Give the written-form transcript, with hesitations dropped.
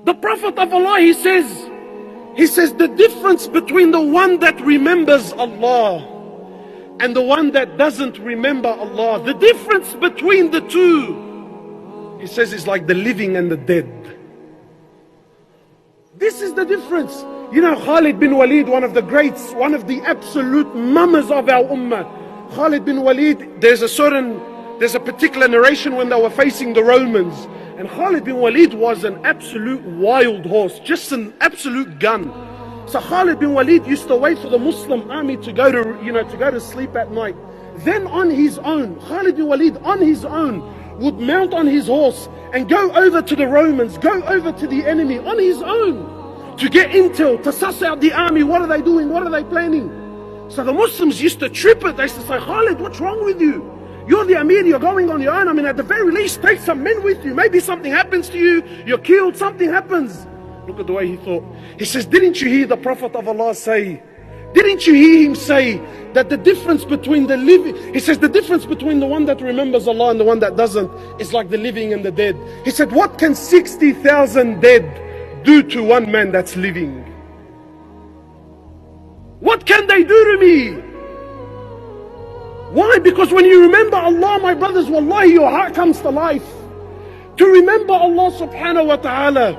The Prophet of Allah, he says, the difference between the one that remembers Allah and the one that doesn't remember Allah, the difference between the two, he says, is like the living and the dead. This is the difference. You know, Khalid bin Walid, one of the greats, one of the absolute mamas of our ummah. Khalid bin Walid, there's a particular narration when they were facing the Romans. And Khalid bin Walid was an absolute wild horse, just an absolute gun. So Khalid bin Walid used to wait for the Muslim army to go to sleep at night. Then on his own, Khalid bin Walid on his own would mount on his horse and go over to the Romans, go over to the enemy on his own to get intel, to suss out the army. What are they doing? What are they planning? So the Muslims used to trip it. They used to say, Khalid, what's wrong with you? You're the Amir, you're going on your own. I mean, at the very least, take some men with you. Maybe something happens to you, you're killed, something happens. Look at the way he thought. He says, didn't you hear the Prophet of Allah say, didn't you hear him say that the difference between the living, he says the difference between the one that remembers Allah and the one that doesn't is like the living and the dead. He said, what can 60,000 dead do to one man that's living? What can they do to me? Why? Because when you remember Allah, my brothers, wallahi, your heart comes to life. To remember Allah subhanahu wa ta'ala.